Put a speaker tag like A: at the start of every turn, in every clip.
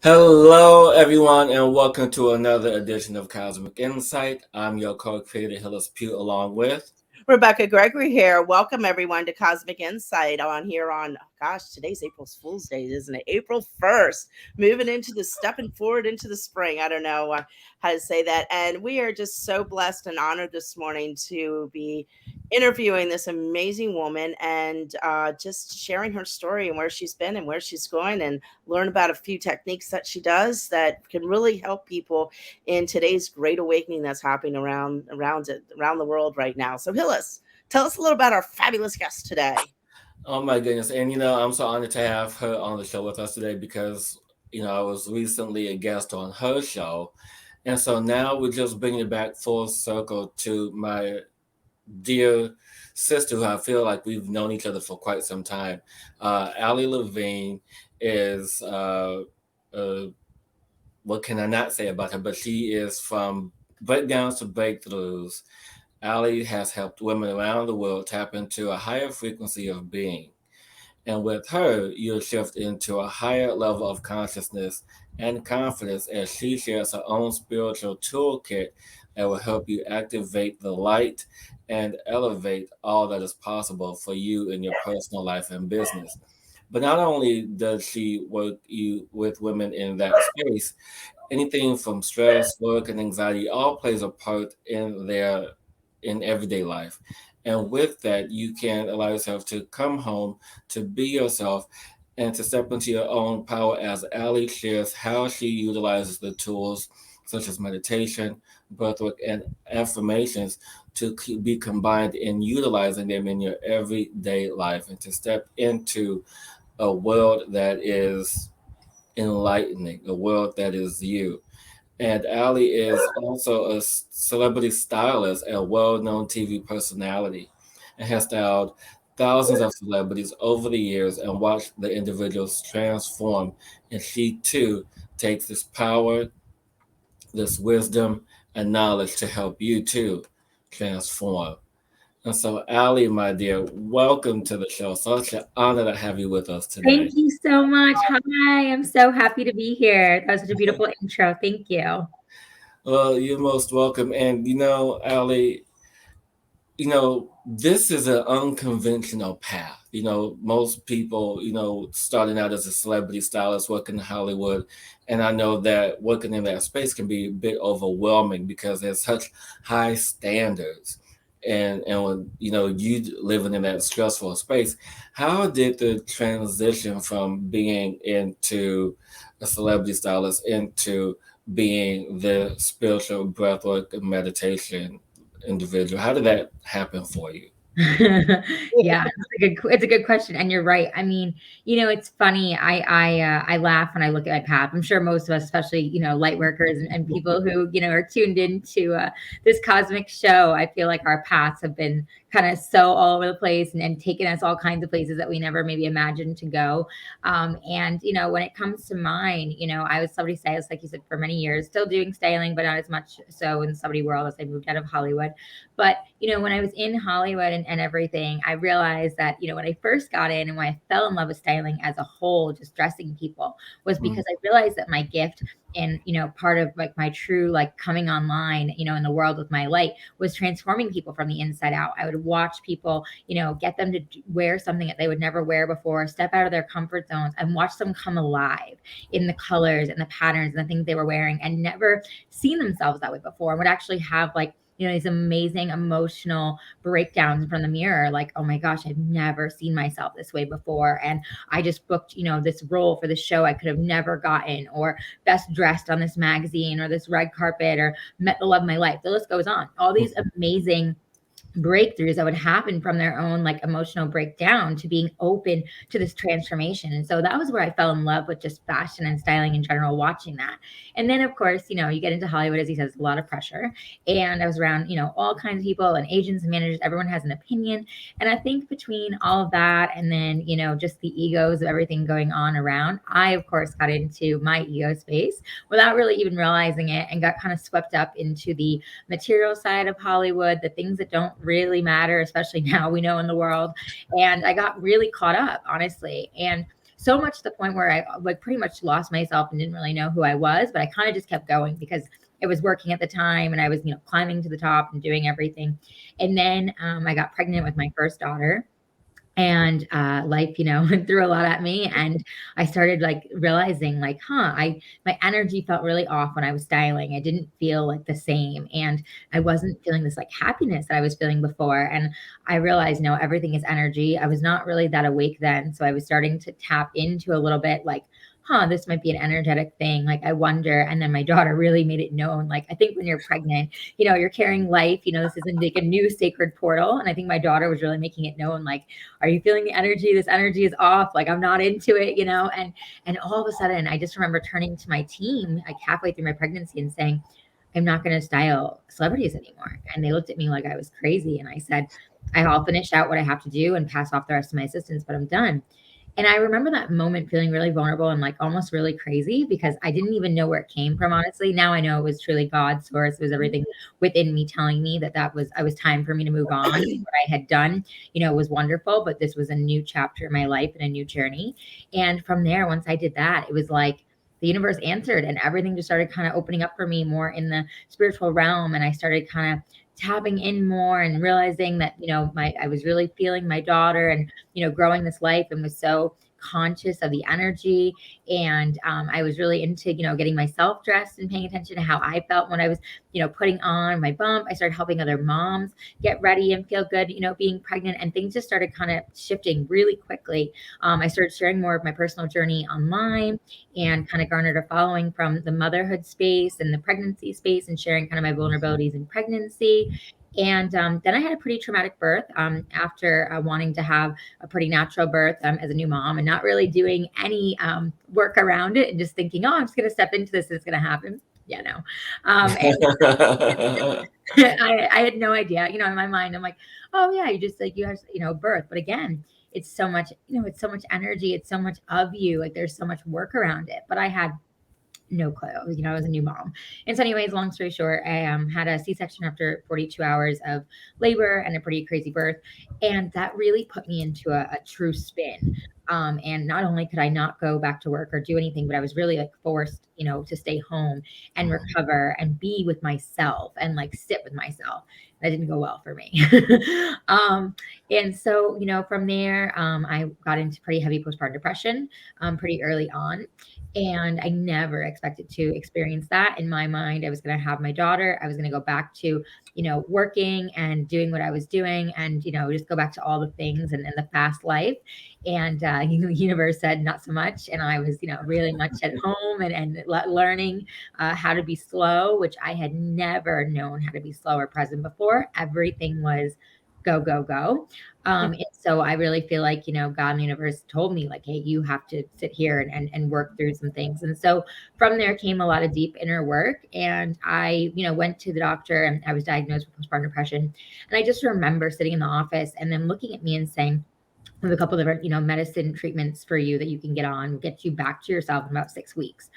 A: Hello, everyone, and welcome to another edition of Cosmic Insight. I'm your co-creator, Hillis Pugh, along with.
B: Rebecka, Gregory here. Welcome everyone to Cosmic Insight on here on gosh, today's April Fool's Day, isn't it? April 1st. Moving into the stepping forward into the spring. I don't know how to say that. And we are just so blessed and honored this morning to be interviewing this amazing woman and just sharing her story and where she's been and where she's going and learn about a few techniques that she does that can really help people in today's great awakening that's happening around the world right now. So Hillis, tell us a little about our fabulous guest today.
A: Oh my goodness, and I'm so honored to have her on the show with us today because I was recently a guest on her show, and so now we're just bringing it back full circle to my dear sister, who I feel like we've known each other for quite some time. Ali Levine is uh, what can I not say about her? But she is from breakdowns to breakthroughs. Ali has helped women around the world tap into a higher frequency of being. And with her, you'll shift into a higher level of consciousness and confidence as she shares her own spiritual toolkit that will help you activate the light and elevate all that is possible for you in your personal life and business. But not only does she work you with women in that space, anything from stress, work, and anxiety all plays a part in everyday life. And with that, you can allow yourself to come home, to be yourself, and to step into your own power as Ali shares how she utilizes the tools such as meditation, breathwork, and affirmations to be combined in utilizing them in your everyday life and to step into a world that is enlightening, a world that is you. And Ali is also a celebrity stylist and a well-known TV personality and has styled thousands of celebrities over the years and watched the individuals transform. And she too takes this power, this wisdom, and knowledge to help you too transform. And so, Ali, my dear, welcome to the show. Such an honor to have you with us today.
C: Thank you so much. Hi, I'm so happy to be here. That was such a beautiful intro. Thank you.
A: Well, you're most welcome. And Ali, this is an unconventional path. Most people, starting out as a celebrity stylist working in Hollywood. And I know that working in that space can be a bit overwhelming because there's such high standards. And when, you living in that stressful space, how did the transition from being into a celebrity stylist into being the spiritual breathwork and meditation individual? How did that happen for you?
C: Yeah, it's a good question, and you're right. I mean, it's funny. I laugh when I look at my path. I'm sure most of us, especially light workers and people who are tuned into this cosmic show. I feel like our paths have been kind of so all over the place and taken us all kinds of places that we never maybe imagined to go. And when it comes to mine, I was celebrity stylist, like you said, for many years, still doing styling, but not as much so in the celebrity world as I moved out of Hollywood. But when I was in Hollywood and everything, I realized that when I first got in and when I fell in love with styling as a whole, just dressing people, was because I realized that my gift and part of like my true like coming online in the world with my light was transforming people from the inside out. I would watch people get them to wear something that they would never wear before, step out of their comfort zones, and watch them come alive in the colors and the patterns and the things they were wearing and never seen themselves that way before, and would actually have like these amazing emotional breakdowns in front of the mirror, like, oh my gosh, I've never seen myself this way before. And I just booked, this role for the show I could have never gotten, or best dressed on this magazine, or this red carpet, or met the love of my life. The list goes on. All these amazing breakthroughs that would happen from their own like emotional breakdown to being open to this transformation. And so that was where I fell in love with just fashion and styling in general, watching that. And then of course, you get into Hollywood, as he says, a lot of pressure. And I was around, all kinds of people and agents and managers, everyone has an opinion. And I think between all of that and then, just the egos of everything going on around, I of course got into my ego space without really even realizing it, and got kind of swept up into the material side of Hollywood, the things that don't really matter, especially now we know in the world. And I got really caught up, honestly. And so much to the point where I like pretty much lost myself and didn't really know who I was, but I kind of just kept going because it was working at the time and I was, climbing to the top and doing everything. And then I got pregnant with my first daughter. And life, threw a lot at me, and I started like realizing like, my energy felt really off when I was styling. I didn't feel like the same, and I wasn't feeling this like happiness that I was feeling before. And I realized, everything is energy. I was not really that awake then, so I was starting to tap into a little bit like, this might be an energetic thing. Like, I wonder. And then my daughter really made it known. Like, I think when you're pregnant, you're carrying life, this isn't like a new sacred portal. And I think my daughter was really making it known, like, are you feeling the energy? This energy is off. Like, I'm not into it, and all of a sudden I just remember turning to my team like halfway through my pregnancy and saying, I'm not going to style celebrities anymore. And they looked at me like I was crazy. And I said, I'll finish out what I have to do and pass off the rest of my assistants, but I'm done. And I remember that moment feeling really vulnerable and like almost really crazy because I didn't even know where it came from, honestly. Now I know it was truly God's source. It was everything within me telling me that I was time for me to move on. What I had done, was wonderful, but this was a new chapter in my life and a new journey. And from there, once I did that, it was like the universe answered and everything just started kind of opening up for me more in the spiritual realm. And I started kind of tapping in more and realizing that, I was really feeling my daughter and, growing this life, and was so conscious of the energy. And I was really into, getting myself dressed and paying attention to how I felt when I was, putting on my bump. I started helping other moms get ready and feel good, being pregnant, and things just started kind of shifting really quickly. I started sharing more of my personal journey online and kind of garnered a following from the motherhood space and the pregnancy space, and sharing kind of my vulnerabilities in pregnancy. And then I had a pretty traumatic birth after wanting to have a pretty natural birth as a new mom and not really doing any work around it and just thinking, I'm just going to step into this and it's going to happen. Yeah, no. I had no idea, in my mind, I'm like, oh yeah, you have, birth. But again, it's so much, it's so much energy. It's so much of you. Like, there's so much work around it. But I had no clue. I was a new mom. And so anyways, long story short, I had a C-section after 42 hours of labor and a pretty crazy birth. And that really put me into a true spin. And not only could I not go back to work or do anything, but I was really like forced, to stay home and recover and be with myself and like sit with myself. That didn't go well for me. And so, from there, I got into pretty heavy postpartum depression pretty early on. And I never expected to experience that. In my mind, I was going to have my daughter. I was going to go back to, working and doing what I was doing and, just go back to all the things and the fast life. And the universe said, not so much. And I was, really much at home and learning how to be slow, which I had never known how to be slow or present before. Everything was go, go, go. And so I really feel like, God and the universe told me like, hey, you have to sit here and work through some things. And so from there came a lot of deep inner work. And I, went to the doctor and I was diagnosed with postpartum depression. And I just remember sitting in the office and then looking at me and saying, we have a couple of different, medicine treatments for you that you can get on, get you back to yourself in about 6 weeks.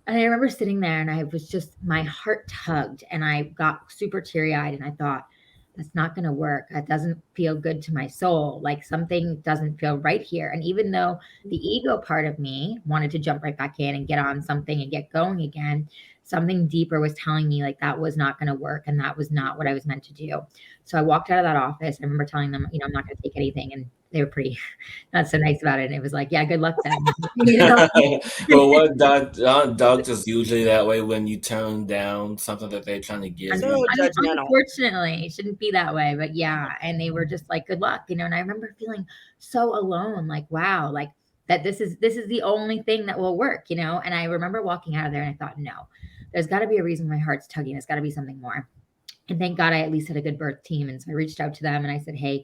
C: And I remember sitting there and I was just, my heart tugged and I got super teary-eyed and I thought, that's not going to work. That doesn't feel good to my soul. Like, something doesn't feel right here. And even though the ego part of me wanted to jump right back in and get on something and get going again, something deeper was telling me like that was not going to work. And that was not what I was meant to do. So I walked out of that office. I remember telling them, I'm not going to take anything. And they were pretty not so nice about it. And it was like, yeah, good luck then.
A: Well, what doctors usually that way when you turn down something that they're trying to give
B: So
A: you?
B: judgmental.
C: Unfortunately, it shouldn't be that way. But yeah, and they were just like, good luck, And I remember feeling so alone, like, wow, like that this is the only thing that will work, And I remember walking out of there and I thought, no, there's got to be a reason my heart's tugging. It's got to be something more. And thank God I at least had a good birth team. And so I reached out to them and I said, hey,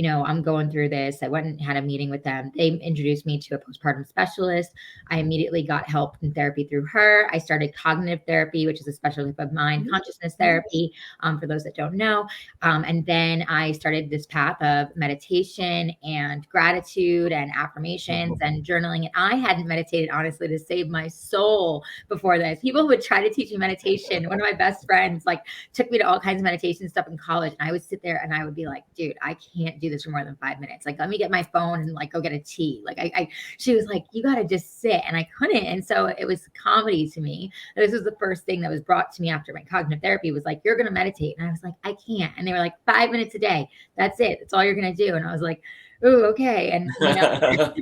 C: I'm going through this. I went and had a meeting with them. They introduced me to a postpartum specialist. I immediately got help and therapy through her. I started cognitive therapy, which is a special type of mind consciousness therapy, for those that don't know. And then I started this path of meditation and gratitude and affirmations and journaling. And I hadn't meditated, honestly, to save my soul before this. People would try to teach me meditation. One of my best friends took me to all kinds kinds of meditation stuff in college. And I would sit there and I would be like, dude, I can't do this for more than 5 minutes. Like, let me get my phone and like go get a tea. Like she was like, you got to just sit. And I couldn't. And so it was comedy to me. This was the first thing that was brought to me after my cognitive therapy was like, you're going to meditate. And I was like, I can't. And they were like, 5 minutes a day. That's it. That's all you're going to do. And I was like, ooh, okay. And, you know,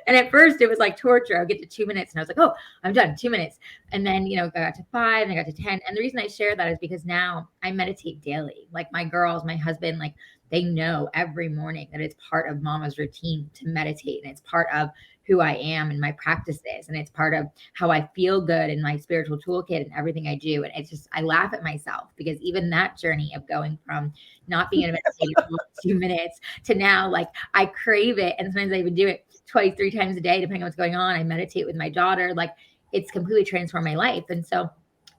C: and at first it was like torture. I'll get to 2 minutes and I was like, oh, I'm done, 2 minutes. And then, you know, I got to 5 and I got to 10. And the reason I share that is because now I meditate daily. Like my girls, my husband, like they know every morning that it's part of mama's routine to meditate. And it's part of who I am and my practices. And it's part of how I feel good in my spiritual toolkit and everything I do. And it's just, I laugh at myself because even that journey of going from not being able to meditate for 2 minutes to now, like I crave it. And sometimes I even do it 2, 3 times a day, depending on what's going on. I meditate with my daughter. Like it's completely transformed my life. And so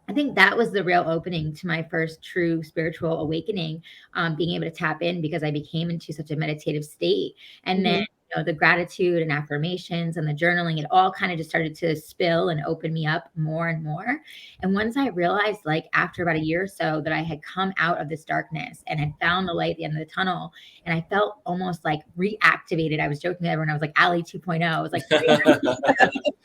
C: I think that was the real opening to my first true spiritual awakening, being able to tap in because I became into such a meditative state. And then, you know, the gratitude and affirmations and the journaling, it all kind of just started to spill and open me up more and more. And once I realized, like after about a year or so, that I had come out of this darkness and had found the light at the end of the tunnel, and I felt almost like reactivated. I was joking with everyone. I was like Ali 2.0. I was like,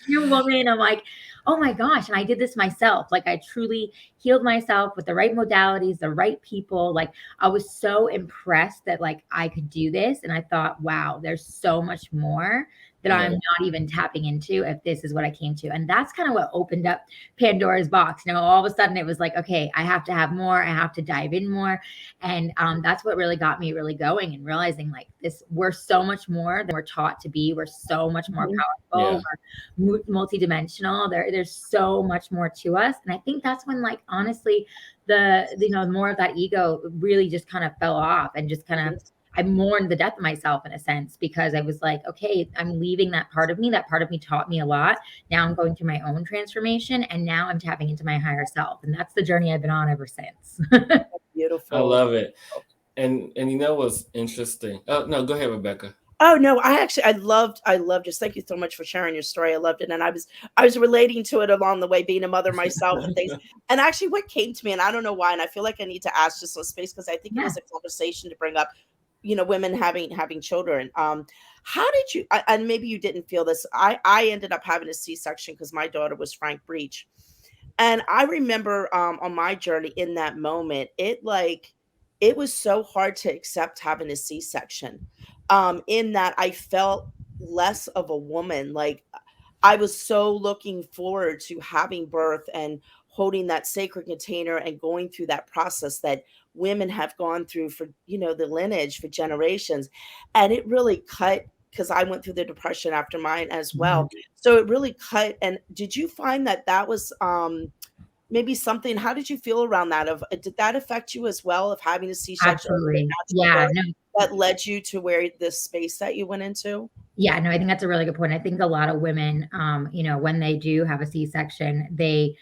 C: new woman. I'm like, oh my gosh. And I did this myself. Like I truly healed myself with the right modalities, the right people. Like I was so impressed that like I could do this. And I thought, wow, there's so much more that I'm not even tapping into if this is what I came to. And that's kind of what opened up Pandora's box. You know, all of a sudden it was like, okay, I have to have more. I have to dive in more. And that's what really got me really going and realizing like this, we're so much more than we're taught to be. We're so much more powerful. We're multidimensional. There's so much more to us. And I think that's when like, honestly, you know, more of that ego really just kind of fell off and just kind of, I mourned the death of myself in a sense, because I was like, okay, I'm leaving that part of me. That part of me taught me a lot. Now I'm going through my own transformation and now I'm tapping into my higher self. And that's the journey I've been on ever since.
B: Beautiful.
A: I love it. And you know what's interesting? Oh, no, go ahead, Rebecca.
B: Oh no, I loved just thank you so much for sharing your story. I loved it. And I was relating to it along the way, being a mother myself and things. And actually what came to me, and I don't know why, and I feel like I need to ask just some space because I think it was a conversation to bring up, you know, women having children. How did you, and maybe you didn't feel this. I ended up having a C-section because my daughter was frank breech. And I remember on my journey in that moment, it was so hard to accept having a C-section. In that I felt less of a woman. Like I was so looking forward to having birth and holding that sacred container and going through that process that women have gone through for, you know, the lineage for generations. And it really cut because I went through the depression after mine as well. So it really cut. And did you find that was maybe something, how did you feel around that? Did that affect you as well, of having a C-section?
C: Absolutely. Yeah. No.
B: That led you to where this space that you went into?
C: Yeah, no, I think that's a really good point. I think a lot of women, you know, when they do have a C-section, they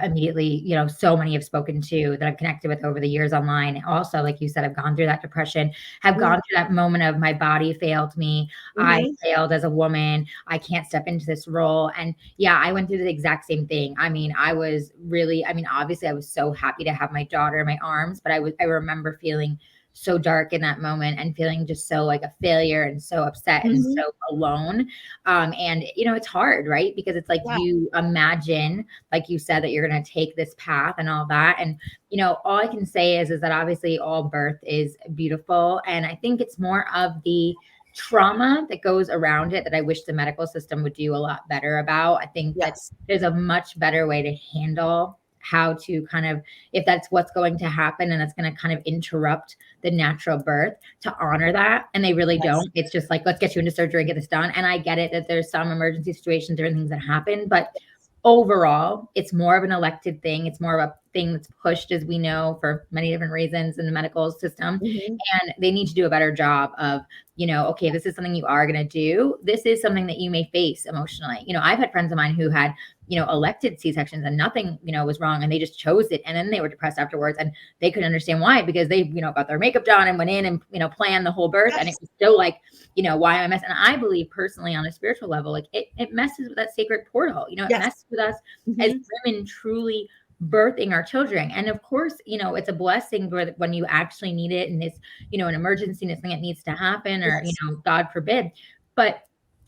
C: immediately, you know, so many have spoken to that I've connected with over the years online. Also, like you said, I've gone through that depression, have gone through that moment of my body failed me. I failed as a woman. I can't step into this role. And yeah, I went through the exact same thing. I mean, obviously I was so happy to have my daughter in my arms, but I remember feeling so dark in that moment and feeling just so like a failure and so upset and so alone. And you know, it's hard, right? Because it's like you imagine, like you said, that you're going to take this path and all that. And, you know, all I can say is that obviously all birth is beautiful. And I think it's more of the trauma that goes around it that I wish the medical system would do a lot better about. I think that there's a much better way to handle how to kind of, if that's what's going to happen and that's going to kind of interrupt the natural birth, to honor that. And they really don't. It's just like, let's get you into surgery and get this done. And I get it that there's some emergency situations, different things that happen, but overall, it's more of an elected thing. It's more of a thing that's pushed, as we know, for many different reasons in the medical system. And they need to do a better job of, you know, okay, this is something you are going to do. This is something that you may face emotionally. You know, I've had friends of mine who had, you know, elected C-sections and nothing, you know, was wrong. And they just chose it. And then they were depressed afterwards and they couldn't understand why, because they, you know, got their makeup done and went in and, you know, planned the whole birth. And it was still like, you know, why am I messing? And I believe personally on a spiritual level, like it messes with that sacred portal, you know, it messes with us as women truly birthing our children. And of course, it's a blessing when you actually need it, and it's, an emergency and it's something that needs to happen, or,
B: Yes.
C: God forbid. But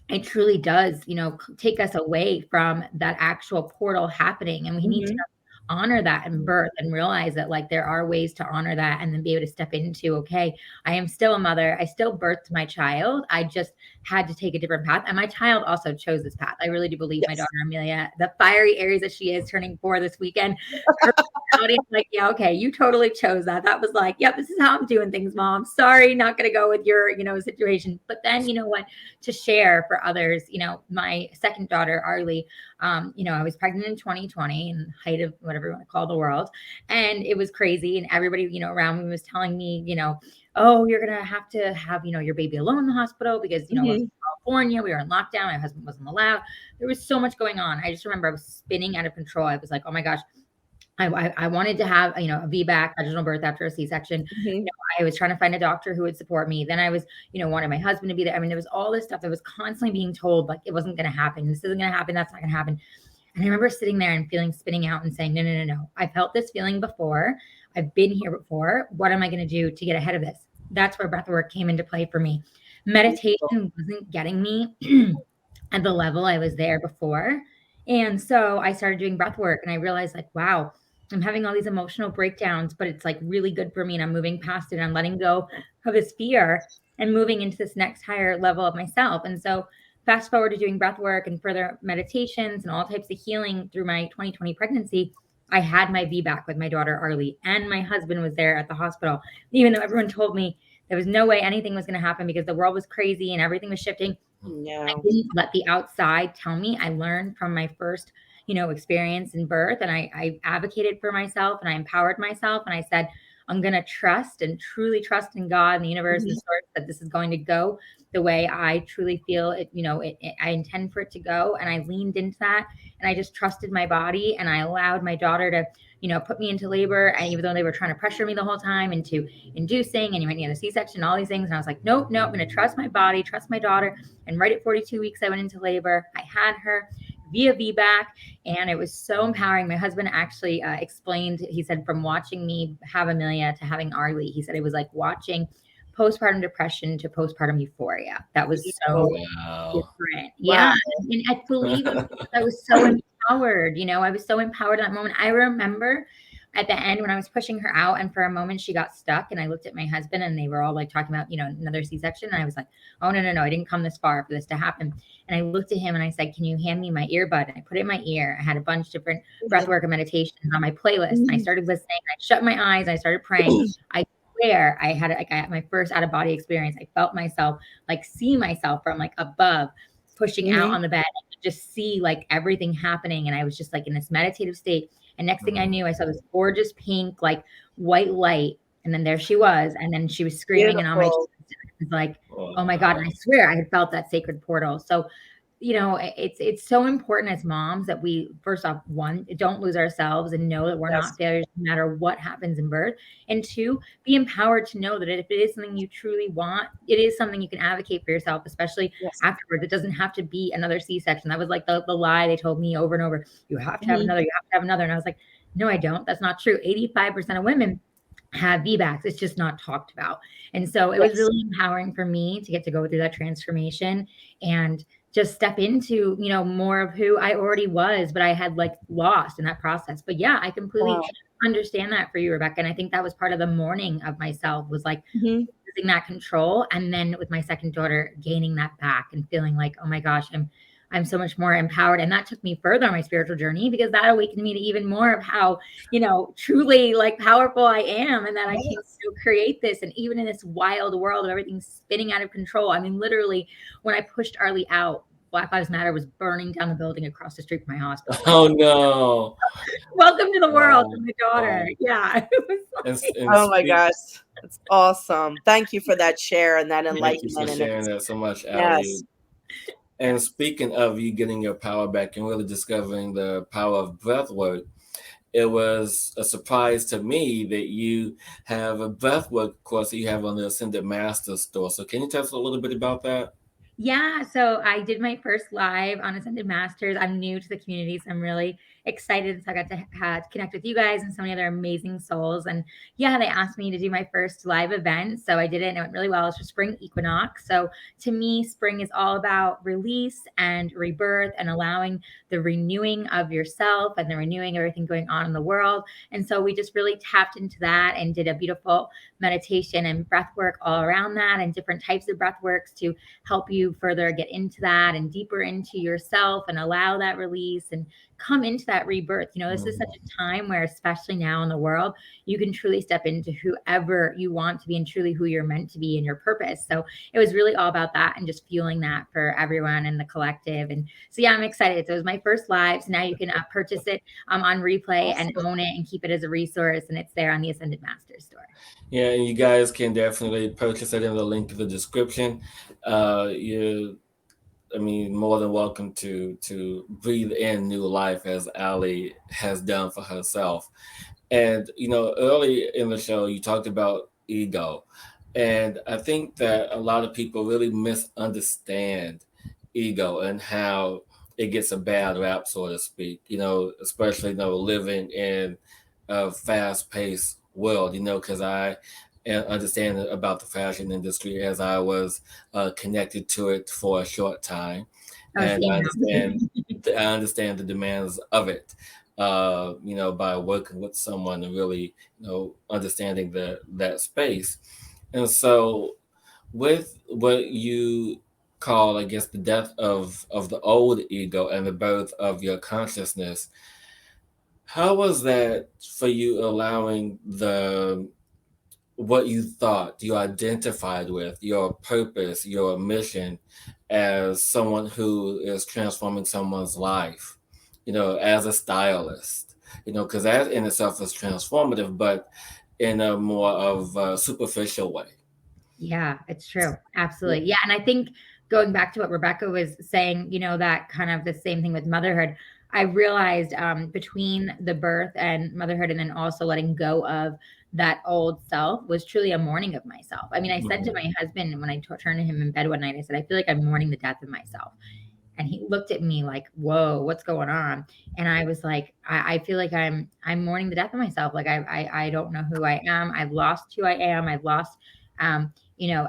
C: it truly does, take us away from that actual portal happening. And we need to honor that in birth and realize that, like, there are ways to honor that, and then be able to step into, okay, I am still a mother. I still birthed my child. I just had to take a different path. And my child also chose this path. I really do believe my daughter Amelia, the fiery Aries that she is, turning 4 this weekend, her personality is like, yeah, okay, you totally chose that. That was like, yep, this is how I'm doing things, Mom. Sorry, not going to go with your, situation. But then, you know what, to share for others, my second daughter, Arlie, I was pregnant in 2020, in height of whatever you want to call the world. And it was crazy. And everybody, around me was telling me, oh, you're going to have, your baby alone in the hospital because, I was in California. We were in lockdown. My husband wasn't allowed. There was so much going on. I just remember I was spinning out of control. I was like, oh my gosh. I wanted to have, a VBAC, vaginal birth after a C-section. I was trying to find a doctor who would support me. Then I was, wanted my husband to be there. I mean, there was all this stuff that was constantly being told, like, it wasn't going to happen. This isn't going to happen. That's not going to happen. And I remember sitting there and spinning out and saying, no. I felt this feeling before. I've been here before. What am I going to do to get ahead of this? That's where breathwork came into play for me. Meditation wasn't getting me at the level I was there before. And so I started doing breath work, and I realized, like, wow, I'm having all these emotional breakdowns, but it's like really good for me. And I'm moving past it. I'm letting go of this fear and moving into this next higher level of myself. And so fast forward to doing breath work and further meditations and all types of healing through my 2020 pregnancy. I had my VBAC with my daughter, Arlie, and my husband was there at the hospital, even though everyone told me there was no way anything was going to happen because the world was crazy and everything was shifting. I didn't let the outside tell me. I learned from my first, experience in birth, and I advocated for myself, and I empowered myself, and I said, I'm going to trust and truly trust in God and the universe and source that this is going to go the way I truly feel it, I intend for it to go. And I leaned into that, and I just trusted my body, and I allowed my daughter to, put me into labor. And even though they were trying to pressure me the whole time into inducing, and you might need a C-section, all these things. And I was like, nope, I'm going to trust my body, trust my daughter. And right at 42 weeks, I went into labor. I had her via VBAC, and it was so empowering. My husband actually explained, he said, from watching me have Amelia to having Arlie, he said it was like watching postpartum depression to postpartum euphoria. That was so different. Yeah. And I believe it because I was so empowered. I was so empowered in that moment. I remember at the end when I was pushing her out, and for a moment she got stuck, and I looked at my husband, and they were all like talking about, another C-section. And I was like, oh, no, I didn't come this far for this to happen. And I looked at him and I said, can you hand me my earbud? And I put it in my ear. I had a bunch of different breathwork and meditations on my playlist. And I started listening. I shut my eyes. I started praying. I swear I had my first out of body experience. I felt myself, like, see myself from like above, pushing out on the bed, and just see like everything happening. And I was just like in this meditative state. And next thing I knew, I saw this gorgeous pink, like, white light. And then there she was. And then she was screaming and on my chest. It was like, oh my God. And I swear I had felt that sacred portal. So, it's so important as moms that we, first off, one, don't lose ourselves and know that we're not failures no matter what happens in birth. And two, be empowered to know that if it is something you truly want, it is something you can advocate for yourself, especially afterwards. It doesn't have to be another C-section. That was like the lie they told me over and over. You have to have another, you have to have another. And I was like, no, I don't. That's not true. 85% of women have VBACs. It's just not talked about. And so it was really empowering for me to get to go through that transformation and just step into, more of who I already was, but I had like lost in that process. But yeah, I completely understand that for you, Rebecka. And I think that was part of the mourning of myself, was like losing that control. And then with my second daughter, gaining that back and feeling like, oh my gosh, I'm so much more empowered. And that took me further on my spiritual journey, because that awakened me to even more of how, truly like powerful I am, and that I can still create this. And even in this wild world of everything spinning out of control, I mean, literally when I pushed Arlie out, Black Lives Matter was burning down the building across the street from my hospital.
A: Oh no.
C: Welcome to the world, my daughter. Yeah.
B: Oh my gosh. That's awesome. Thank you for that share and that enlightenment.
A: Thank you for sharing that so much, Ali. And speaking of you getting your power back and really discovering the power of breath work, it was a surprise to me that you have a breathwork course that you have on the Ascended Master store. So can you tell us a little bit about that?
C: Yeah, so I did my first live on Ascended Masters. I'm new to the community, so I'm really excited. So I got to connect with you guys and so many other amazing souls. And yeah, they asked me to do my first live event. So I did it and it went really well. It's for spring equinox. So to me, spring is all about release and rebirth and allowing the renewing of yourself and the renewing everything going on in the world. And so we just really tapped into that and did a beautiful meditation and breath work all around that, and different types of breath works to help you further get into that and deeper into yourself and allow that release and come into that rebirth. This is such a time where, especially now in the world, you can truly step into whoever you want to be and truly who you're meant to be in your purpose. So it was really all about that and just fueling that for everyone in the collective. And so, yeah, I'm excited. So it was my first live. So now you can purchase it on replay and own it and keep it as a resource. And it's there on the Ascended Masters store.
A: Yeah, and you guys can definitely purchase it in the link in the description. More than welcome to breathe in new life as Ali has done for herself. And early in the show, you talked about ego, and I think that a lot of people really misunderstand ego and how it gets a bad rap, so to speak. Especially living in a fast-paced world. Because I understand about the fashion industry as I was connected to it for a short time, and I understand the demands of it. By working with someone and really, understanding that space. And so with what you call, I guess, the death of the old ego and the birth of your consciousness, how was that for you, allowing what you thought you identified with, your purpose, your mission, as someone who is transforming someone's life, as a stylist, because that in itself is transformative, but in a more of a superficial way.
C: Yeah, it's true. Absolutely. Yeah. And I think going back to what Rebecka was saying, that kind of the same thing with motherhood, I realized between the birth and motherhood and then also letting go of that old self was truly a mourning of myself. I mean, I said to my husband when I turned to him in bed one night, I said, I feel like I'm mourning the death of myself. And he looked at me like, whoa, what's going on? And I was like, I feel like I'm mourning the death of myself. Like I don't know who I am. I've lost who I am. I've lost,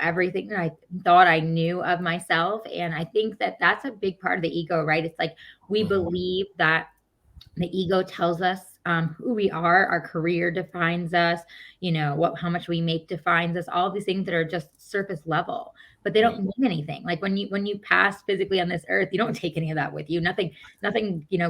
C: everything that I thought I knew of myself. And I think that that's a big part of the ego, right? It's like we believe that the ego tells us who we are. Our career defines us. How much we make defines us. All these things that are just surface level, but they don't mean anything. Like when you pass physically on this earth, you don't take any of that with you. Nothing,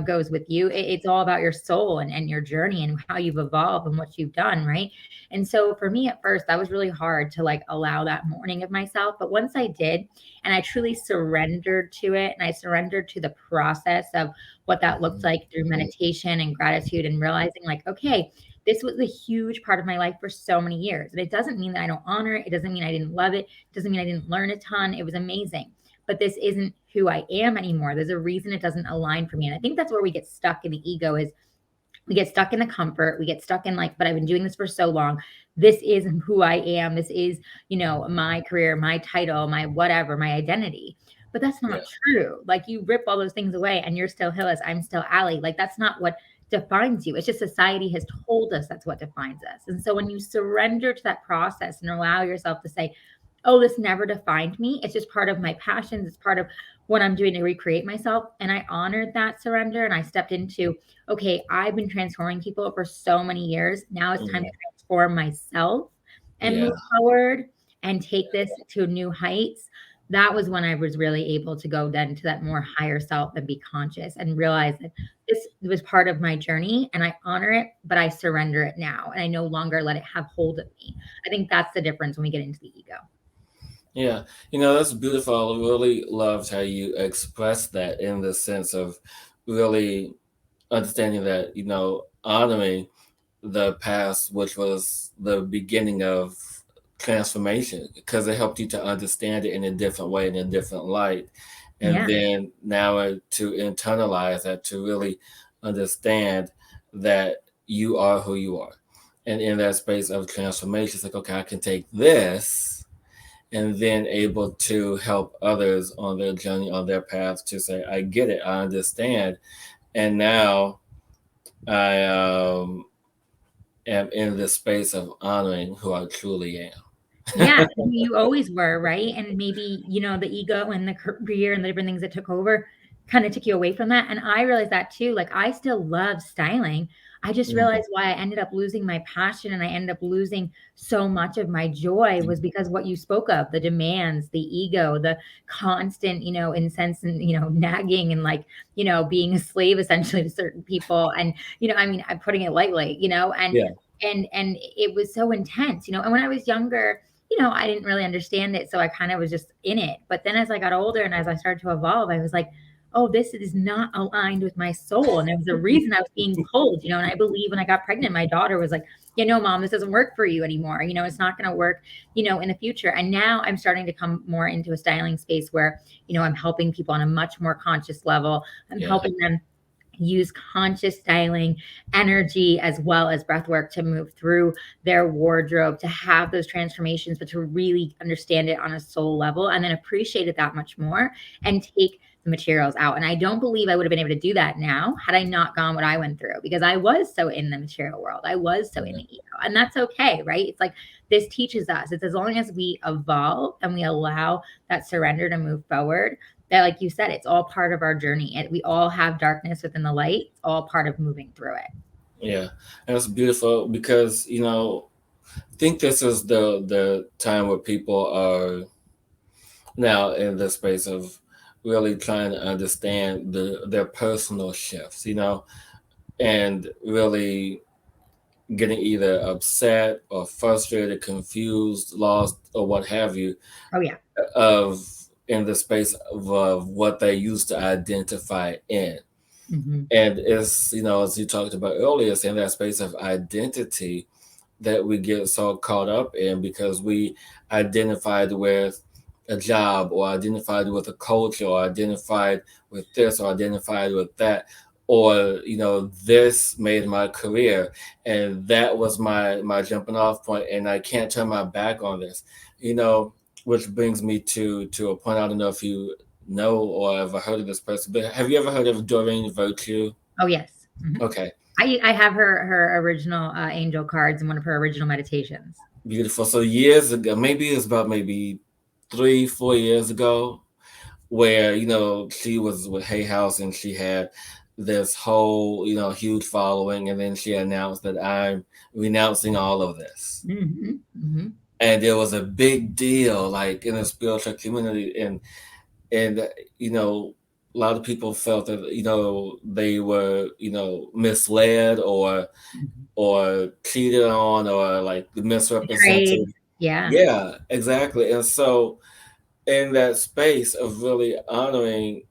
C: goes with you. It's all about your soul and your journey and how you've evolved and what you've done, right? And so for me at first, that was really hard to like allow that mourning of myself. But once I did, and I truly surrendered to it, and I surrendered to the process of what that looked like through meditation and gratitude, and realizing like, okay, this was a huge part of my life for so many years. And it doesn't mean that I don't honor it. It doesn't mean I didn't love it. It doesn't mean I didn't learn a ton. It was amazing. But this isn't who I am anymore. There's a reason it doesn't align for me. And I think that's where we get stuck in the ego, is we get stuck in the comfort. We get stuck in like, but I've been doing this for so long. This is who I am. This is, my career, my title, my whatever, my identity. But that's not true. Like you rip all those things away and you're still Hillis. I'm still Ali. Like that's not what defines you. It's just society has told us that's what defines us. And so when you surrender to that process and allow yourself to say, oh, this never defined me. It's just part of my passions. It's part of what I'm doing to recreate myself. And I honored that surrender. And I stepped into, okay, I've been transforming people for so many years. Now it's time to transform myself and move forward and take this to new heights. That was when I was really able to go then to that more higher self and be conscious and realize that this was part of my journey and I honor it, but I surrender it now. And I no longer let it have hold of me. I think that's the difference when we get into the ego.
A: Yeah, that's beautiful. I really loved how you expressed that in the sense of really understanding that, honoring the past, which was the beginning of transformation, because it helped you to understand it in a different way, in a different light. And then now to internalize that, to really understand that you are who you are. And in that space of transformation, it's like, okay, I can take this and then able to help others on their journey, on their path, to say, I get it, I understand. And now I am in the space of honoring who I truly am.
C: Yeah, you always were, right? And maybe, the ego and the career and the different things that took over kind of took you away from that. And I realized that too. Like, I still love styling. I just
A: Mhm.
C: realized why I ended up losing my passion and I ended up losing so much of my joy was because what you spoke of, the demands, the ego, the constant, incense and, nagging and like, being a slave essentially to certain people. And, I mean, I'm putting it lightly,
A: Yeah,
C: and it was so intense, and when I was younger, I didn't really understand it. So I kind of was just in it. But then as I got older and as I started to evolve, I was like, oh, this is not aligned with my soul. And there was a reason I was being pulled, and I believe when I got pregnant, my daughter was like, mom, this doesn't work for you anymore. It's not going to work, in the future. And now I'm starting to come more into a styling space where, I'm helping people on a much more conscious level. I'm
A: yeah,
C: helping them use conscious styling, energy, as well as breath work to move through their wardrobe, to have those transformations, but to really understand it on a soul level and then appreciate it that much more and take the materials out. And I don't believe I would have been able to do that now had I not gone what I went through, because I was so in the material world. I was so in
A: yeah,
C: the ego. And that's okay, right? It's like this teaches us. It's as long as we evolve and we allow that surrender to move forward, that, like you said, it's all part of our journey. And we all have darkness within the light. It's all part of moving through it.
A: yeah. And it's beautiful because I think this is the time where people are now in the space of really trying to understand their personal shifts, and really getting either upset or frustrated, confused, lost, or what have you,
C: Oh, yeah.
A: of in the space of what they used to identify in.
C: Mm-hmm.
A: And it's, as you talked about earlier, it's in that space of identity that we get so caught up in because we identified with a job or identified with a culture or identified with this or identified with that, or this made my career and that was my jumping off point and I can't turn my back on this, which brings me to a point. I don't know if you know or ever heard of this person, but have you ever heard of Doreen Virtue?
C: Oh, yes. Mm-hmm.
A: Okay.
C: I have her original angel cards in one of her original meditations.
A: Beautiful. So years ago, maybe it's about maybe 3, 4 years ago, where she was with Hay House and she had this whole huge following, and then she announced that I'm renouncing all of this,
C: Mm-hmm. Mm-hmm.
A: and it was a big deal, like in the spiritual community, and a lot of people felt that they were misled or cheated on or like
C: Betrayed.
A: misrepresented.
C: Yeah.
A: Yeah, exactly. And so, in that space of really honoring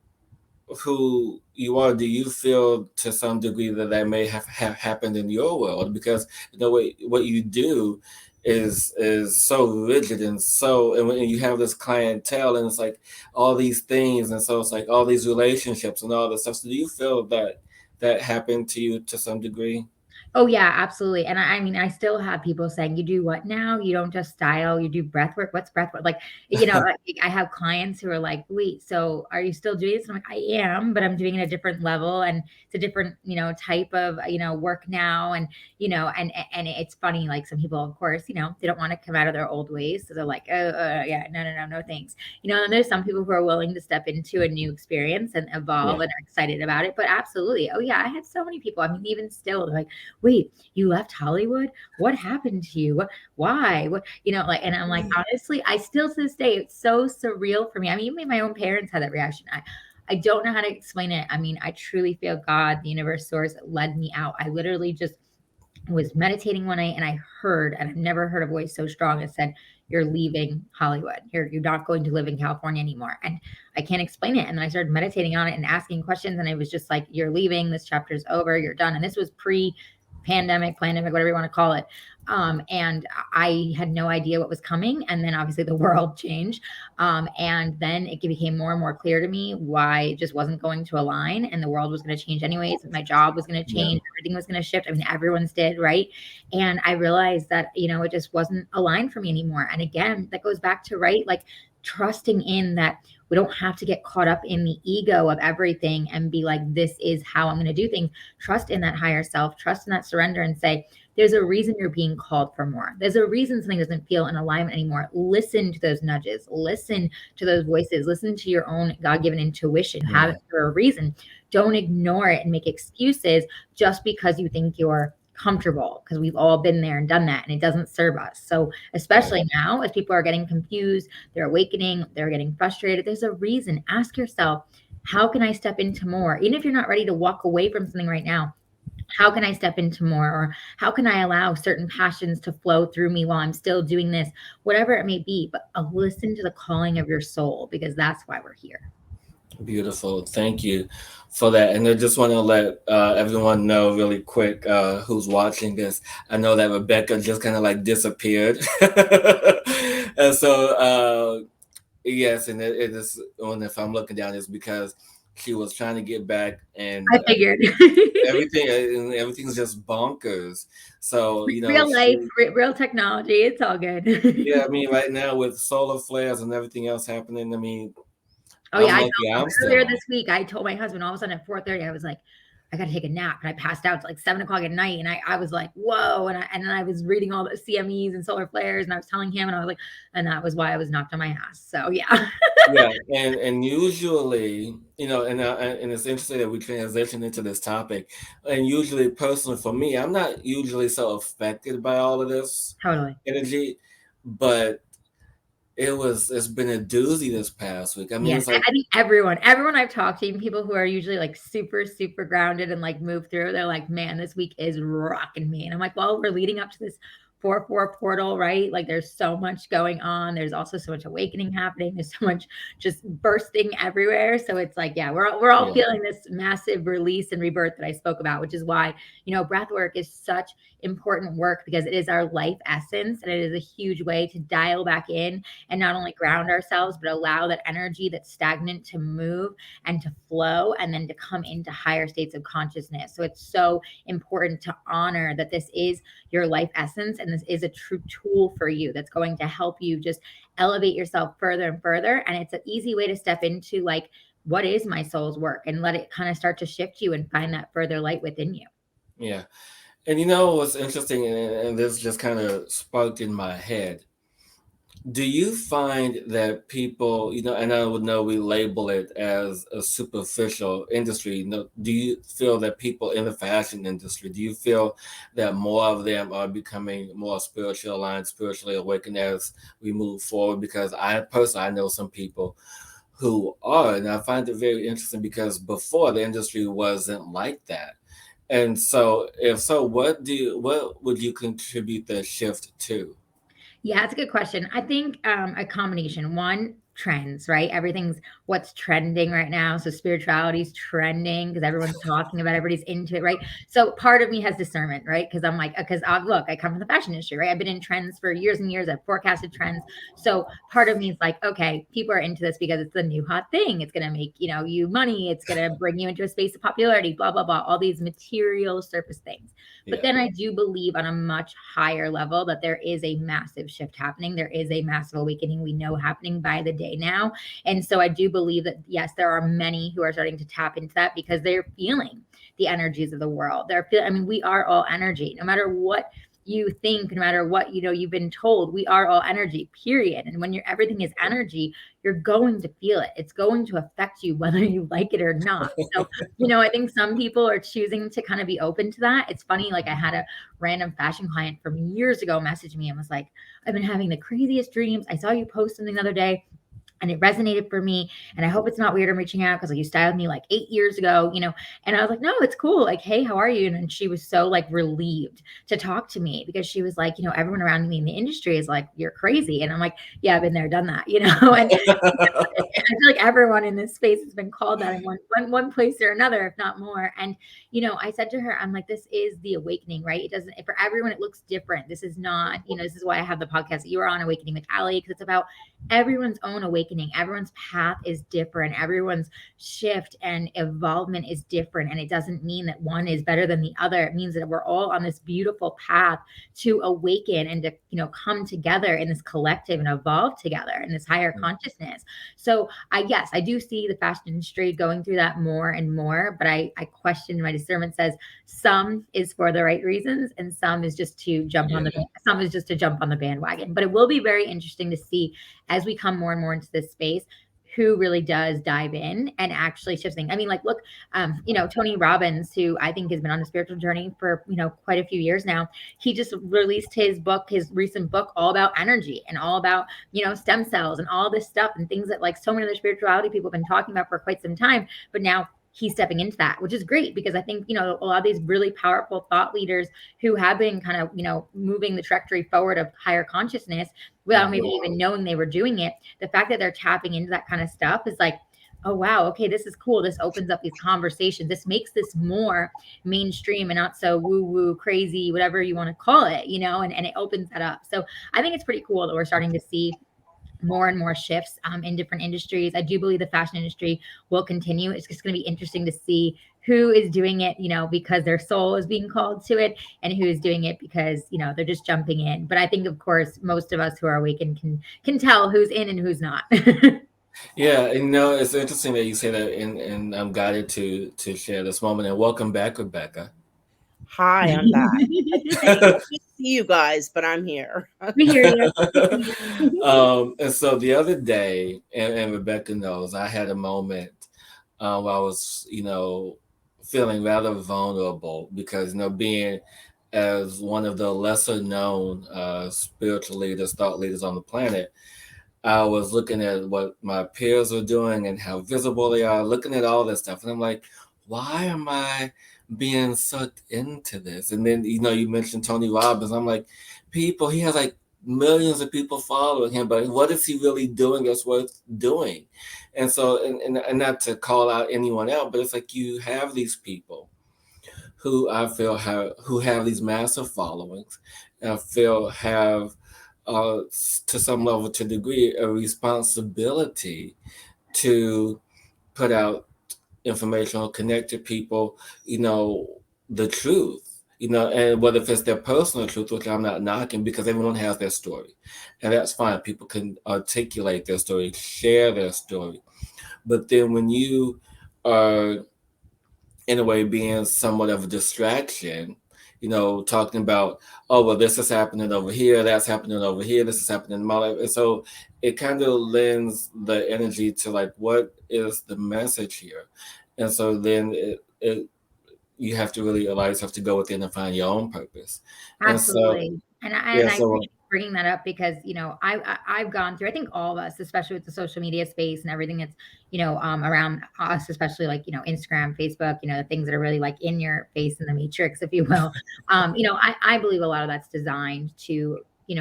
A: who you are, do you feel to some degree that that may have happened in your world? Because what you do is so rigid and so, and when you have this clientele and it's like all these things, and so it's like all these relationships and all this stuff. So do you feel that that happened to you to some degree?
C: Oh, yeah, absolutely. And I mean, I still have people saying, you do what now? You don't just style, you do breath work. What's breath work? Like, like, I have clients who are like, wait, so are you still doing this? I'm like, I am, but I'm doing it at a different level. And it's a different, type of, work now. And, and it's funny, like some people, of course, they don't want to come out of their old ways. So they're like, oh, yeah, no, thanks. And there's some people who are willing to step into a new experience and evolve
A: Yeah.
C: and are excited about it. But absolutely. Oh, yeah, I had so many people. I mean, even still, they're like, wait, you left Hollywood? What happened to you? Why? What, like, and I'm like, honestly, I still to this day, it's so surreal for me. I mean, even my own parents had that reaction. I don't know how to explain it. I mean, I truly feel God, the universe, source led me out. I literally just was meditating one night and I heard, and I've never heard a voice so strong as said, you're leaving Hollywood. You're not going to live in California anymore. And I can't explain it. And then I started meditating on it and asking questions. And it was just like, you're leaving. This chapter's over. You're done. And this was pandemic, whatever you want to call it. And I had no idea what was coming. And then obviously the world changed. And then it became more and more clear to me why it just wasn't going to align and the world was going to change anyways. My job was going to
A: Yeah.
C: change. Everything was going to shift. I mean, everyone's did, right? And I realized that, it just wasn't aligned for me anymore. And again, that goes back to, right, like trusting in that we don't have to get caught up in the ego of everything and be like, this is how I'm going to do things. Trust in that higher self, trust in that surrender, and say, there's a reason you're being called for more. There's a reason something doesn't feel in alignment anymore. Listen to those nudges, listen to those voices, listen to your own God-given intuition. Have it for a reason. Don't ignore it and make excuses just because you think you're comfortable, because we've all been there and done that, and it doesn't serve us. So especially now, as people are getting confused, they're awakening, they're getting frustrated, there's a reason. Ask yourself, how can I step into more? Even if you're not ready to walk away from something right now, how can I step into more? Or how can I allow certain passions to flow through me while I'm still doing this? Whatever it may be, but listen to the calling of your soul, because that's why we're here.
A: Beautiful. Thank you for that. And I just want to let everyone know really quick who's watching this. I know that Rebecka just kind of like disappeared. And so, yes, and it is, and if I'm looking down, it's because she was trying to get back, and
C: I figured.
A: everything's just bonkers. So,
C: Real life, real technology, it's all good.
A: yeah, I mean, right now with solar flares and everything else happening, I mean,
C: Oh yeah, earlier
A: still.
C: this week, I told my husband all of a sudden at 4:30, I was like, I got to take a nap, and I passed out to like 7 o'clock at night, and I was like, whoa, and then I was reading all the CMEs and solar flares, and I was telling him, and I was like, and that was why I was knocked on my ass. So yeah.
A: Yeah, and usually, and it's interesting that we transition into this topic. And usually, personally, for me, I'm not usually so affected by all of this
C: Totally
A: energy, but it's been a doozy this past week. I mean,
C: yes,
A: it's like,
C: I think everyone I've talked to, even people who are usually like super, super grounded and like move through, they're like, man, this week is rocking me. And I'm like, well, we're leading up to this 4/4 portal, right? Like there's so much going on. There's also so much awakening happening. There's so much just bursting everywhere. So it's like, yeah, we're all
A: Yeah.
C: feeling this massive release and rebirth that I spoke about, which is why, breath work is such important work, because it is our life essence, and it is a huge way to dial back in and not only ground ourselves, but allow that energy that's stagnant to move and to flow, and then to come into higher states of consciousness. So it's so important to honor that this is your life essence, and this is a true tool for you that's going to help you just elevate yourself further and further. And it's an easy way to step into like, what is my soul's work, and let it kind of start to shift you and find that further light within you.
A: Yeah. And what's interesting, and this just kind of sparked in my head. Do you find that people, and I would know we label it as a superficial industry, do you feel that people in the fashion industry, do you feel that more of them are becoming more spiritually aligned, spiritually awakened as we move forward? Because I know some people who are, and I find it very interesting, because before the industry wasn't like that. And so, if so, what would you contribute the shift to?
C: Yeah, it's a good question. I think a combination. One, trends, right? Everything's what's trending right now. So spirituality is trending because everyone's talking about, everybody's into it, right? So part of me has discernment, right? Because I'm like, because look, I come from the fashion industry, right? I've been in trends for years and years. I've forecasted trends. So part of me is like, okay, people are into this because it's the new hot thing. It's going to make, you money. It's going to bring you into a space of popularity, blah, blah, blah, all these material surface things. But then I do believe on a much higher level that there is a massive shift happening. There is a massive awakening we know happening by the day now. And so I do believe that, yes, there are many who are starting to tap into that because they're feeling the energies of the world. We are all energy, no matter what you think, no matter what, you've been told, we are all energy, period. And when everything is energy, you're going to feel it. It's going to affect you whether you like it or not. So, I think some people are choosing to kind of be open to that. It's funny. Like I had a random fashion client from years ago message me and was like, I've been having the craziest dreams. I saw you post something the other day, and it resonated for me. And I hope it's not weird I'm reaching out, because you styled me like 8 years ago, and I was like, no, it's cool. Like, hey, how are you? And she was so like relieved to talk to me, because she was like, everyone around me in the industry is like, you're crazy. And I'm like, yeah, I've been there, done that, and I feel like everyone in this space has been called that in one place or another, if not more. And, I said to her, I'm like, this is the awakening, right? It doesn't, for everyone, it looks different. This is not, this is why I have the podcast that you are on, Awakening with Ali, because it's about everyone's own awakening awakening. Everyone's path is different. Everyone's shift and evolvement is different. And it doesn't mean that one is better than the other. It means that we're all on this beautiful path to awaken and to, come together in this collective and evolve together in this higher consciousness. So I do see the fashion industry going through that more and more, but I question, my discernment says some is for the right reasons and some is just to jump on the bandwagon. But it will be very interesting to see as we come more and more into this space who really does dive in and actually shifts things. I mean, like, look, Tony Robbins, who I think has been on a spiritual journey for, quite a few years now. He just released his recent book, all about energy and all about, stem cells and all this stuff and things that like so many other spirituality people have been talking about for quite some time. But now he's stepping into that, which is great because I think, a lot of these really powerful thought leaders who have been kind of, moving the trajectory forward of higher consciousness without maybe even knowing they were doing it. The fact that they're tapping into that kind of stuff is like, oh, wow, okay, this is cool. This opens up these conversations. This makes this more mainstream and not so woo-woo, crazy, whatever you want to call it, and it opens that up. So I think it's pretty cool that we're starting to see more and more shifts in different industries. I do believe the fashion industry will continue. It's just going to be interesting to see who is doing it, because their soul is being called to it and who is doing it because, they're just jumping in. But I think, of course, most of us who are awakened can tell who's in and who's not.
A: Yeah, and it's interesting that you say that, and I'm guided to share this moment. And welcome back, Rebecka.
B: Hi, I'm back. I can't see you guys, but I'm here.
C: We hear you.
A: And so the other day, and Rebecka knows, I had a moment where I was, feeling rather vulnerable because, being as one of the lesser known spiritual leaders, thought leaders on the planet, I was looking at what my peers were doing and how visible they are, looking at all this stuff. And I'm like, why am I being sucked into this? And then, you mentioned Tony Robbins. I'm like, he has like millions of people following him, but what is he really doing that's worth doing? And so, and not to call out anyone out, but it's like you have these people who I feel who have these massive followings, and I feel have to some level, to a degree, a responsibility to put out information or connect to people, the truth, and whether if it's their personal truth, which I'm not knocking because everyone has their story, and that's fine. People can articulate their story, share their story. But then when you are, in a way, being somewhat of a distraction, talking about, oh, well, this is happening over here, that's happening over here, this is happening in my life. And so it kind of lends the energy to like, what is the message here? And so then you have to really allow yourself to go within and find your own purpose.
C: Absolutely. And I appreciate bringing that up because, I've gone through, I think all of us, especially with the social media space and everything that's, around us, especially like, Instagram, Facebook, the things that are really like in your face in the matrix, if you will. I believe a lot of that's designed to,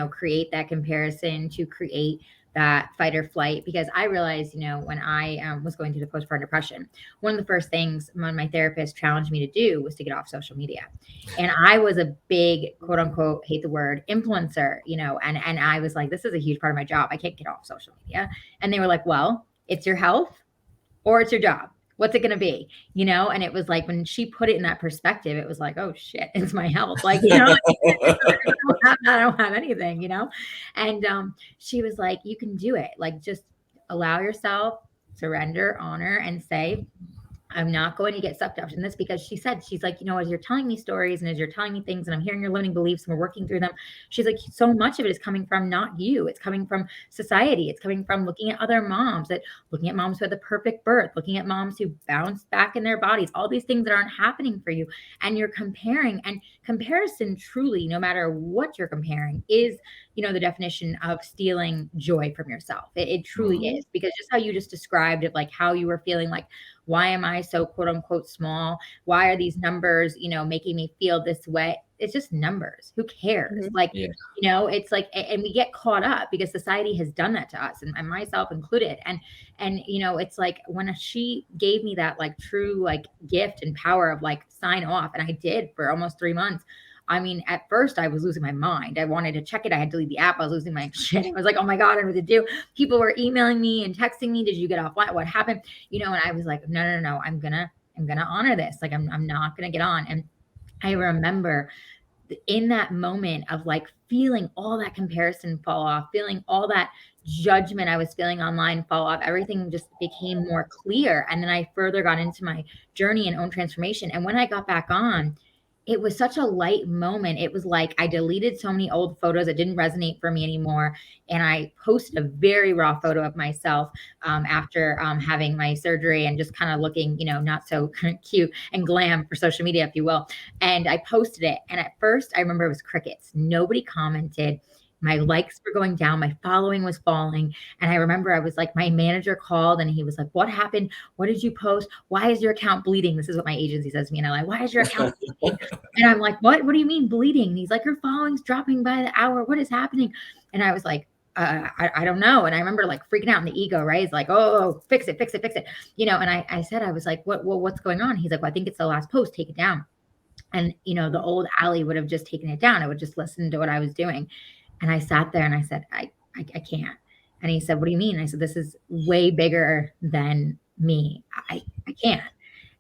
C: create that comparison, to create that fight or flight, because I realized, when I was going through the postpartum depression, one of the first things my therapist challenged me to do was to get off social media. And I was a big, quote unquote, hate the word, influencer, and I was like, this is a huge part of my job. I can't get off social media. And they were like, well, it's your health or it's your job. What's it going to be? And it was like, when she put it in that perspective, it was like, oh shit, it's my health. Like, I don't have anything, and she was like, you can do it. Like, just allow yourself, surrender, honor, and say, I'm not going to get sucked up in this, because she's like, as you're telling me stories and as you're telling me things and I'm hearing your limiting beliefs and we're working through them, she's like, so much of it is coming from not you. It's coming from society. It's coming from looking at other moms, looking at moms who had the perfect birth, looking at moms who bounced back in their bodies, all these things that aren't happening for you. And you're comparing, and comparison truly, no matter what you're comparing, is, the definition of stealing joy from yourself. It truly is, because just how you just described it, like how you were feeling like, why am I so quote unquote small? Why are these numbers, making me feel this way? It's just numbers. Who cares? Like, it's like, and we get caught up because society has done that to us, and myself included. And it's like, when she gave me that like true like gift and power of like sign off, and I did for almost 3 months, I mean, at first I was losing my mind. I wanted to check it. I had to delete the app. I was losing my shit. I was like, oh my God, I don't know what to do. People were emailing me and texting me. Did you get offline? What happened? And I was like, no. I'm gonna honor this. Like, I'm not gonna get on. And I remember in that moment of like feeling all that comparison fall off, feeling all that judgment I was feeling online fall off, everything just became more clear. And then I further got into my journey and own transformation. And when I got back on, it was such a light moment. It was like I deleted so many old photos that didn't resonate for me anymore. And I posted a very raw photo of myself after having my surgery and just kind of looking, not so cute and glam for social media, if you will. And I posted it. And at first, I remember it was crickets. Nobody commented. My likes were going down. My following was falling. And I remember I was like, my manager called and he was like, what happened? What did you post? Why is your account bleeding? This is what my agency says to me. And I'm like, why is your account bleeding? And I'm like, what do you mean bleeding? And he's like, your following's dropping by the hour. What is happening? And I was like, I don't know. And I remember like freaking out in the ego, right? It's like, oh, fix it. And I said, I was like, what's going on? He's like, well, I think it's the last post. Take it down. And, the old Ali would have just taken it down. I would just listen to what I was doing. And I sat there and I said, I can't. And he said, what do you mean? I said, this is way bigger than me. I can't.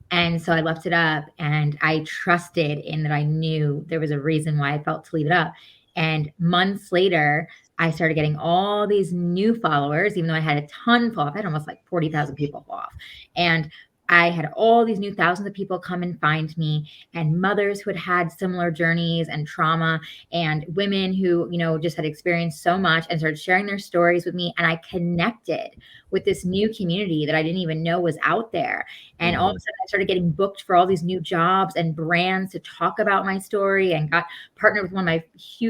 C: And so I left it up and I trusted in that I knew there was a reason why I felt to leave it up. And months later, I started getting all these new followers, even though I had a ton fall off. I had almost like 40,000 people fall off. And I had all these new thousands of people come and find me, and mothers who had similar journeys and trauma, and women who, just had experienced so much and started sharing their stories with me. And I connected with this new community that I didn't even know was out there. And all of a sudden I started getting booked for all these new jobs and brands to talk about my story, and got partnered with one of my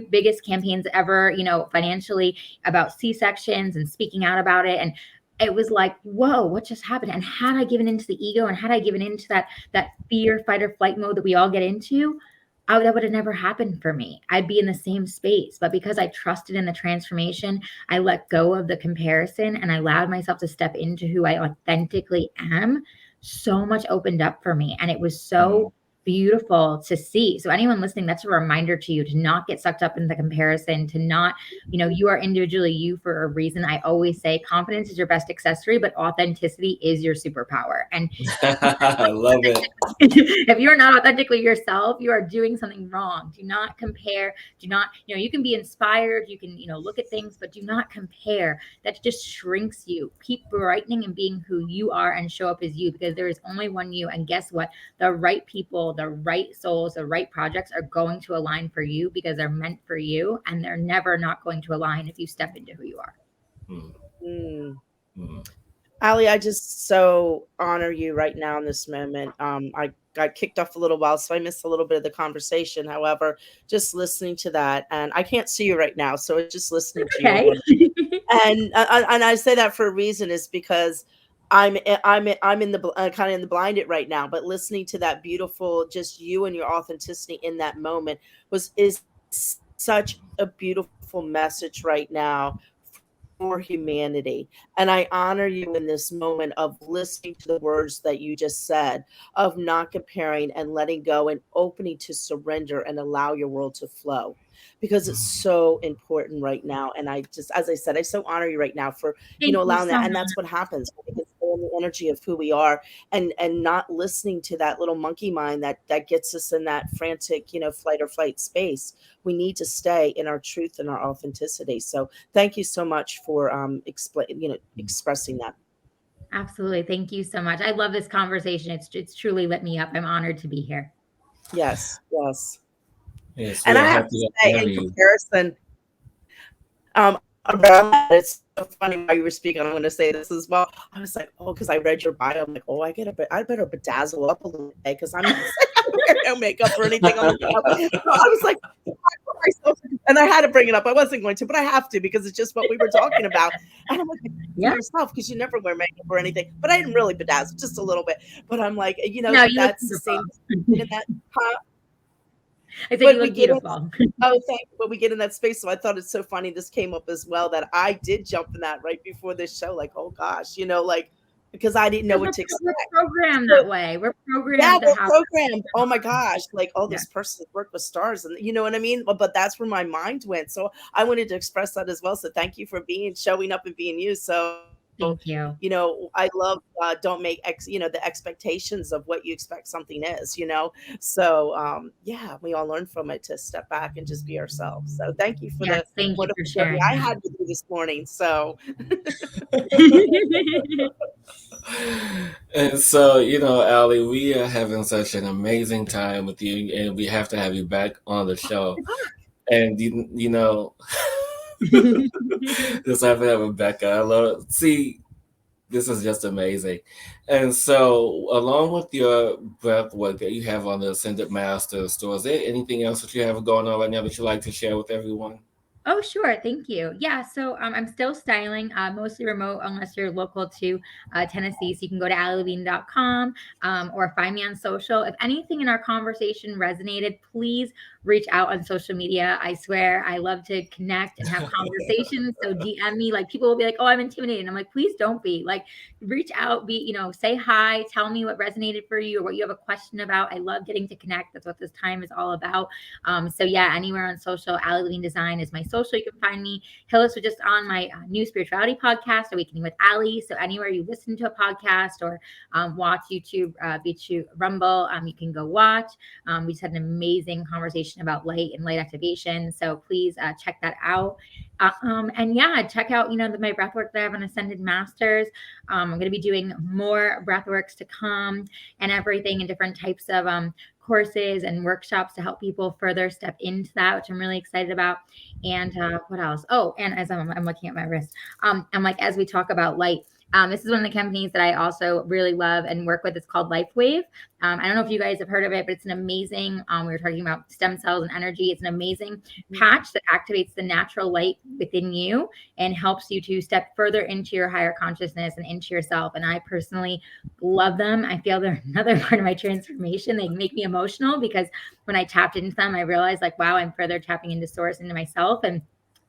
C: biggest campaigns ever, financially, about C-sections and speaking out about it. And it was like, whoa, what just happened? And had I given into the ego, and had I given into that fear, fight or flight mode that we all get into, that would have never happened for me. I'd be in the same space. But because I trusted in the transformation, I let go of the comparison and I allowed myself to step into who I authentically am, so much opened up for me. And it was so beautiful to see. So anyone listening, that's a reminder to you to not get sucked up in the comparison, to not, you are individually you for a reason. I always say confidence is your best accessory, but authenticity is your superpower. And
A: I love it.
C: if you're not authentically yourself, you are doing something wrong. Do not compare. Do not, you can be inspired. You can, look at things, but do not compare. That just shrinks you. Keep brightening and being who you are and show up as you, because there is only one you. And guess what? The right people, the right souls, the right projects are going to align for you because they're meant for you, and they're never not going to align if you step into who you are.
B: Ali, I just so honor you right now in this moment. I got kicked off a little while, so I missed a little bit of the conversation. However, just listening to that, and I can't see you right now, so it's just listening to you. And I say that for a reason, is because I'm in the kind of in the blinded right now, but listening to that beautiful, just you and your authenticity in that moment is such a beautiful message right now for humanity. And I honor you in this moment of listening to the words that you just said, of not comparing and letting go and opening to surrender and allow your world to flow, because it's so important right now. And I just, as I said, I so honor you right now for, allowing that. And that's what happens. We can stay in the energy of who we are, and not listening to that little monkey mind that gets us in that frantic, flight or flight space. We need to stay in our truth and our authenticity. So thank you so much for expressing that.
C: Absolutely. Thank you so much. I love this conversation. It's truly lit me up. I'm honored to be here.
B: Yes.
A: Yes,
B: And I have to say, in comparison, around that, it's so funny while you were speaking. I'm going to say this as well. I was like, because I read your bio. I'm like, I better bedazzle up a little bit, because I'm not wearing no makeup or anything on the show. So I was like, and I had to bring it up. I wasn't going to, but I have to, because it's just what we were talking about. And I'm like, yourself, because you never wear makeup or anything. But I didn't really bedazzle, just a little bit. But I'm like, that's the same in that.
C: I said you look beautiful.
B: Thank you. But we get in that space. So I thought it's so funny. This came up as well, that I did jump in that right before this show. Like, oh gosh, because I didn't know what
C: We're,
B: to
C: we're
B: expect.
C: programmed
B: So,
C: that way. We're
B: yeah,
C: programmed to
B: we're
C: have.
B: programmed. Oh my gosh, like, oh,
C: Yeah.
B: this person worked with stars, and you know what I mean. But that's where my mind went. So I wanted to express that as well. So thank you for showing up and being you. So
C: Thank you.
B: I love don't make the expectations of what you expect something is. So yeah, we all learn from it to step back and just be ourselves. So thank you for
C: Yes,
B: the
C: thank you for
B: wonderful journey
C: sharing
B: I
C: that.
B: had with you this morning. So
A: And so, Ali, we are having such an amazing time with you, and we have to have you back on the show. And just have to have Rebecca. I love see. This is just amazing. And so, along with your breath work that you have on the Ascended Master store, is there anything else that you have going on right now that you'd like to share with everyone?
C: Oh, sure. Thank you. Yeah. So I'm still styling, mostly remote unless you're local to Tennessee. So you can go to alilevine.com or find me on social. If anything in our conversation resonated, please reach out on social media. I swear I love to connect and have conversations. So DM me. Like people will be like, oh, I'm intimidated. And I'm like, please don't be. Like reach out, say hi, tell me what resonated for you or what you have a question about. I love getting to connect. That's what this time is all about. So yeah, anywhere on social, Ali Levine Design is my social. You can find me. Hillis was just on my new spirituality podcast, Awakening with Ali. So anywhere you listen to a podcast or watch YouTube, BitChute, Rumble, you can go watch. We just had an amazing conversation about light and light activation. So please check that out. And yeah, check out, my breath work that I have on Ascended Masters. I'm going to be doing more breath works to come and everything and different types of courses and workshops to help people further step into that, which I'm really excited about. And what else? Oh, and as I'm looking at my wrist, I'm like, as we talk about light, this is one of the companies that I also really love and work with. It's called LifeWave. I don't know if you guys have heard of it, but it's an amazing, we were talking about stem cells and energy. It's an amazing patch that activates the natural light within you and helps you to step further into your higher consciousness and into yourself. And I personally love them. I feel they're another part of my transformation. They make me emotional because when I tapped into them, I realized like, wow, I'm further tapping into source, into myself. And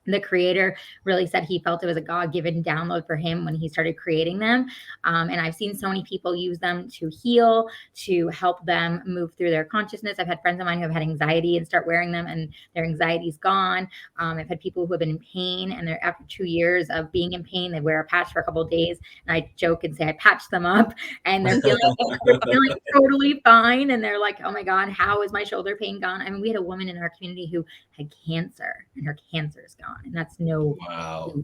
C: the creator really said he felt it was a God-given download for him when he started creating them. And I've seen so many people use them to heal, to help them move through their consciousness. I've had friends of mine who have had anxiety and start wearing them and their anxiety's gone. I've had people who have been in pain and they're after 2 years of being in pain, they wear a patch for a couple of days. And I joke and say, I patched them up and they're feeling totally fine. And they're like, oh my God, how is my shoulder pain gone? I mean, we had a woman in our community who had cancer and her cancer is gone. And that's no.
A: Wow.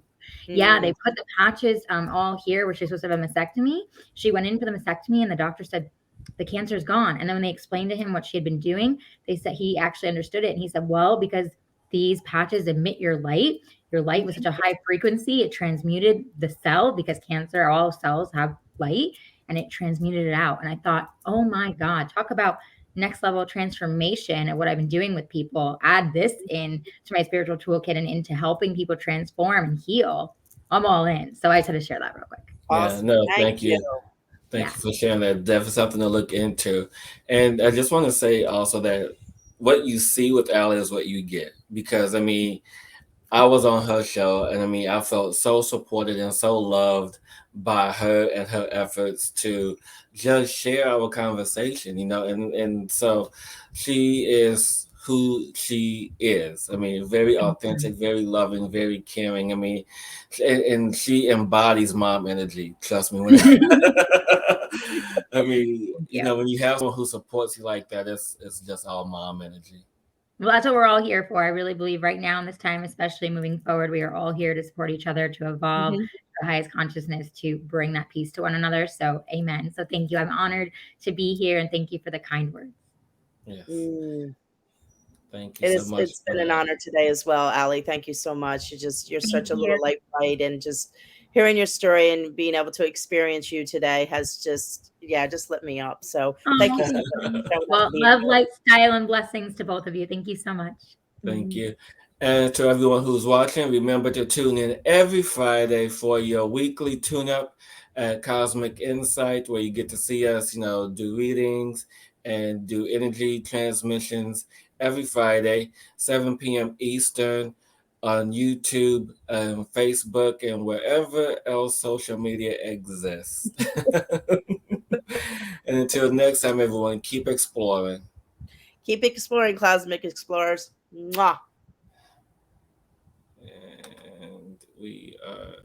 C: Yeah, they put the patches all here where she's supposed to have a mastectomy. She went in for the mastectomy and the doctor said the cancer is gone. And then when they explained to him what she had been doing, they said he actually understood it. And he said, well, because these patches emit your light was such a high frequency, it transmuted the cell because cancer, all cells have light and it transmuted it out. And I thought, oh my God, talk about next level transformation of what I've been doing with people. Add this in to my spiritual toolkit and into helping people transform and heal. I'm all in. So I just had to share that real quick.
B: Awesome.
A: Yeah, no,
B: Thank
A: thank
B: you.
A: you. Thank you for sharing that. Definitely something to look into. And I just want to say also that what you see with Ali is what you get. Because, I mean, I was on her show, and I mean, I felt so supported and so loved by her and her efforts to just share our conversation, and so she is who she is. I mean, very authentic, very loving, very caring. I mean, and she embodies mom energy. Trust me. I mean, when you have someone who supports you like that, it's just all mom energy.
C: Well, that's what we're all here for. I really believe right now in this time, especially moving forward, we are all here to support each other, to evolve the highest consciousness, to bring that peace to one another. So amen. So thank you. I'm honored to be here and thank you for the kind words.
A: Yes. Thank you so much.
B: It's been an honor today as well, Ali. Thank you so much. You're such a little light bright, and just hearing your story and being able to experience you today has just lit me up. So thank you so much.
C: Well, love, light, style, and blessings to both of you. Thank you so much.
A: Thank you. And to everyone who's watching, remember to tune in every Friday for your weekly tune-up at Cosmic Insight, where you get to see us, do readings and do energy transmissions every Friday, 7 p.m. Eastern. on YouTube and Facebook and wherever else social media exists. And until next time, everyone, keep exploring.
B: Keep exploring, Cosmic Explorers. Mwah.
A: And we are